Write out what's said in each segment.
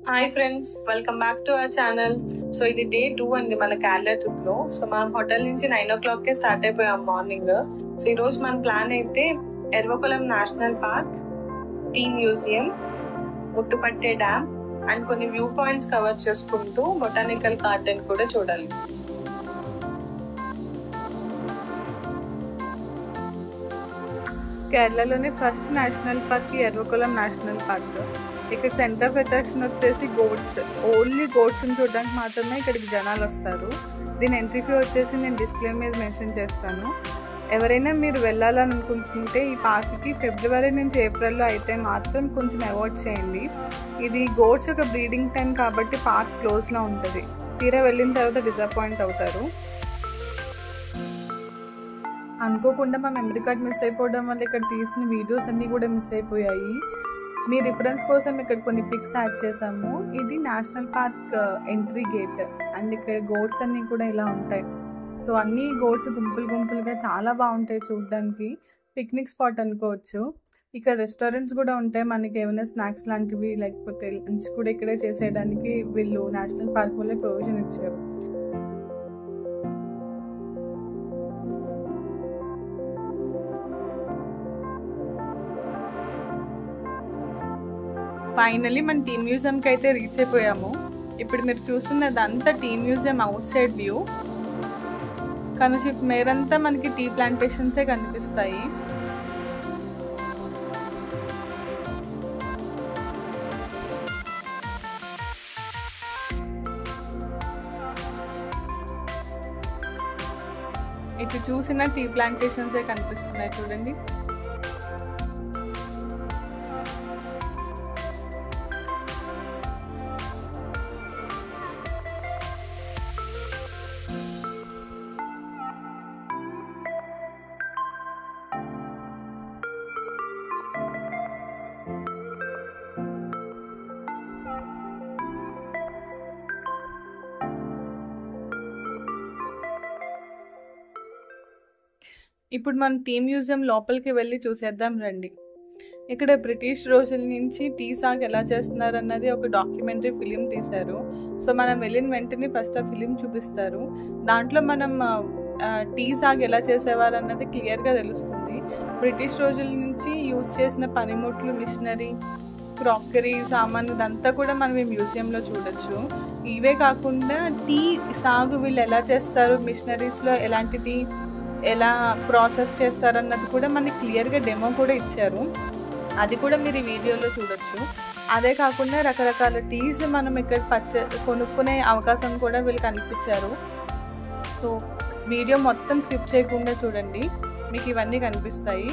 Hi friends, welcome back to our channel. So ఇది day 2 అండి మన కేరళ ట్రిప్ లో. సో మనం హోటల్ నుంచి 9 o'clock స్టార్ట్ అయిపోయాం మార్నింగ్. సో ఈ రోజు మన ప్లాన్ అయితే Eravikulam national park, tea museum, Mattupetty dam and కొన్ని వ్యూ పాయింట్స్ కవర్ చేసుకుంటూ బొటానికల్ గార్డెన్ కూడా చూడాలి. కేరళలోని first national park Eravikulam national park. ఇక్కడ సెంటర్ ఆఫ్ అట్రాక్షన్ వచ్చేసి గోట్స్. ఓన్లీ గోట్స్ని చూడడానికి మాత్రమే ఇక్కడికి జనాలు వస్తారు. దీని ఎంట్రీ ఫీ వచ్చేసి నేను డిస్ప్లే మీద మెన్షన్ చేస్తాను. ఎవరైనా మీరు వెళ్ళాలని అనుకుంటుంటే ఈ పార్క్కి ఫిబ్రవరి నుంచి ఏప్రిల్లో అయితే మాత్రం కొంచెం అవాయిడ్ చేయండి. ఇది గోట్స్ యొక్క బ్రీడింగ్ టైం కాబట్టి పార్క్ క్లోజ్లో ఉంటుంది. తీరా వెళ్ళిన తర్వాత డిసప్పాయింట్ అవుతారు. అనుకోకుండా మా మెమరీ కార్డ్ మిస్ అయిపోవడం వల్ల ఇక్కడ తీసిన వీడియోస్ అన్నీ కూడా మిస్ అయిపోయాయి. మీ రిఫరెన్స్ కోసం ఇక్కడ కొన్ని పిక్స్ యాడ్ చేసాము. ఇది national park entry gate and ఇక్కడ గోట్స్ అన్నీ కూడా ఇలా ఉంటాయి. సో అన్ని గోట్స్ గుంపులుగా చాలా బాగుంటాయి చూడడానికి. పిక్నిక్ స్పాట్ అనుకోవచ్చు. ఇక్కడ రెస్టారెంట్స్ కూడా ఉంటాయి. మనకి ఏమైనా స్నాక్స్ లాంటివి లేకపోతే లంచ్ కూడా ఇక్కడే చేసేయడానికి వీళ్ళు నేషనల్ పార్క్ వల్లే ప్రొవిజన్ ఇచ్చారు. ఫైనలీ మన టీ మ్యూజియంకి అయితే రీచ్ అయిపోయాము. ఇప్పుడు మీరు చూస్తున్నది అంతా tea museum outside view. కనుషిప్ మేరంతా మనకి టీ ప్లాంటేషన్సే కనిపిస్తాయి. ఇటు చూసిన టీ ప్లాంటేషన్సే కనిపిస్తున్నాయి చూడండి. ఇప్పుడు మనం టీ మ్యూజియం లోపలికి వెళ్ళి చూసేద్దాం రండి. ఇక్కడ బ్రిటిష్ రోజుల నుంచి టీ సాగు ఎలా చేస్తున్నారు అన్నది ఒక డాక్యుమెంటరీ ఫిలిం తీశారు. సో మనం వెళ్ళిన వెంటనే ఫస్ట్ ఆ ఫిలిం చూపిస్తారు. దాంట్లో మనం టీ సాగు ఎలా చేసేవారు అన్నది క్లియర్గా తెలుస్తుంది. బ్రిటిష్ రోజుల నుంచి యూజ్ చేసిన పనిముట్లు, మిషనరీ, క్రాకరీ సామాన్ ఇదంతా కూడా మనం ఈ మ్యూజియంలో చూడొచ్చు. ఇవే కాకుండా టీ సాగు వీళ్ళు ఎలా చేస్తారు, మిషనరీస్లో ఎలాంటి టీ ఎలా ప్రాసెస్ చేస్తారన్నది కూడా మనకి క్లియర్గా డెమో కూడా ఇచ్చారు. అది కూడా మీరు ఈ వీడియోలో చూడొచ్చు. అదే కాకుండా రకరకాల టీస్ మనం ఇక్కడ కొనుక్కునే అవకాశం కూడా వీళ్ళు కనిపించారు. సో వీడియో మొత్తం స్కిప్ చేయకుండా చూడండి, మీకు ఇవన్నీ కనిపిస్తాయి.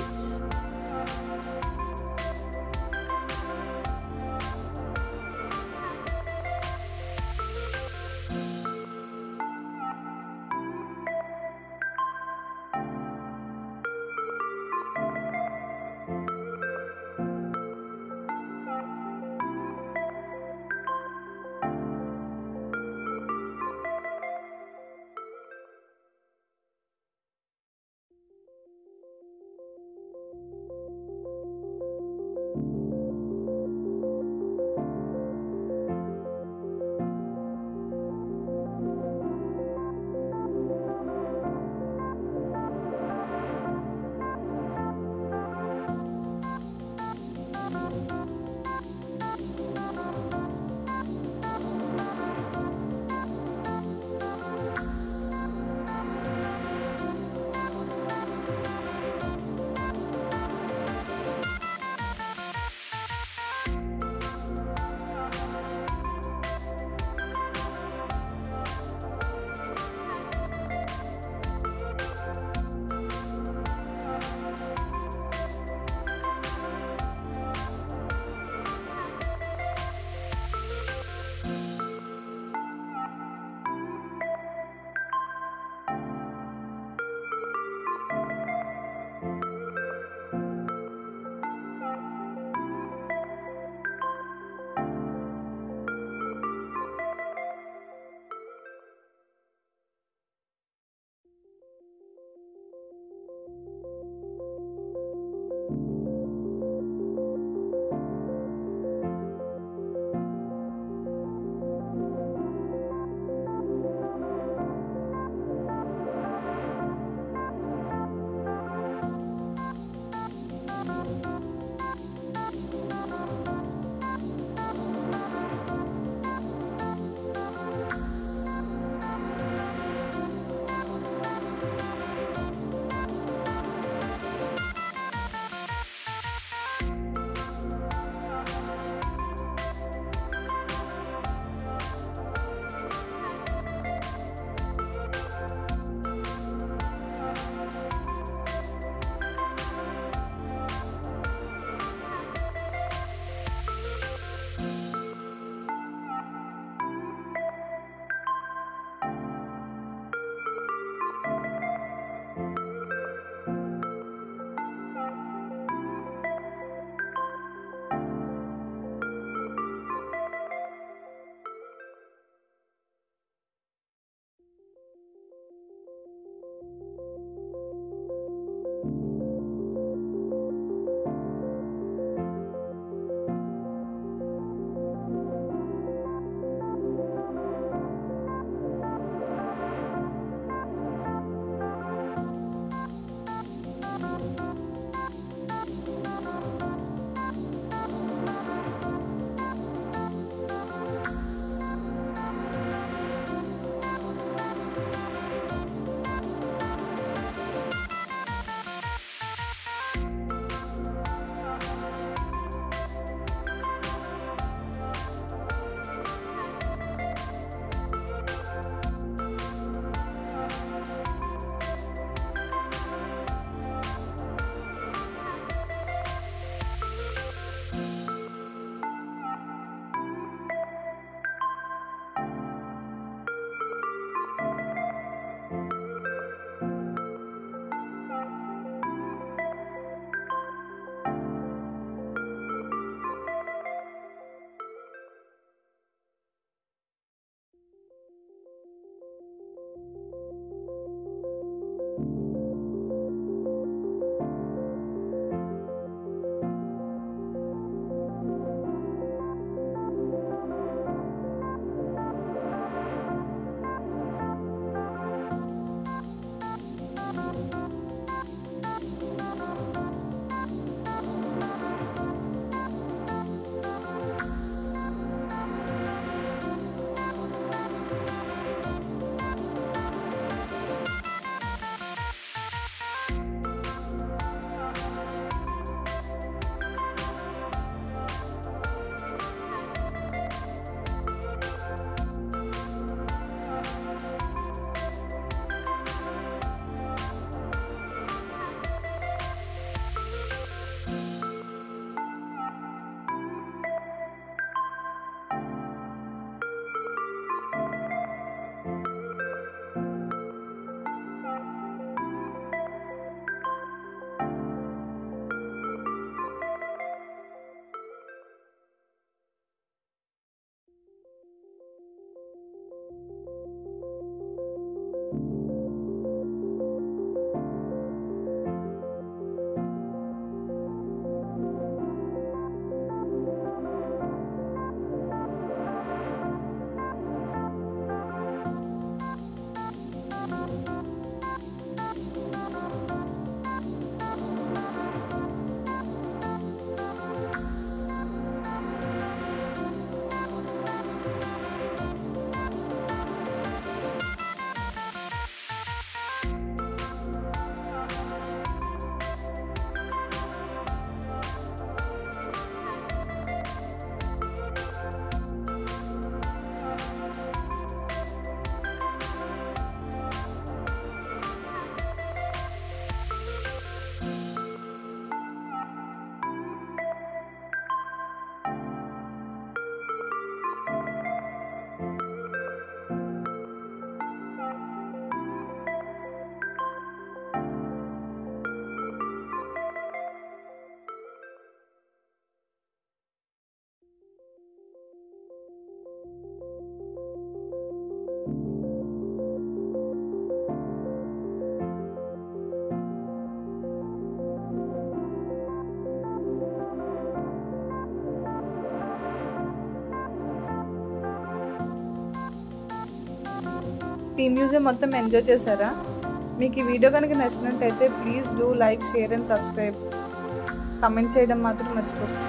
టీ మ్యూజియం మొత్తం ఎంజాయ్ చేశారా? మీకు ఈ వీడియో కనుక నచ్చినట్టయితే please do like, share and subscribe. Comment చేయడం మాత్రం మర్చిపోతుంది.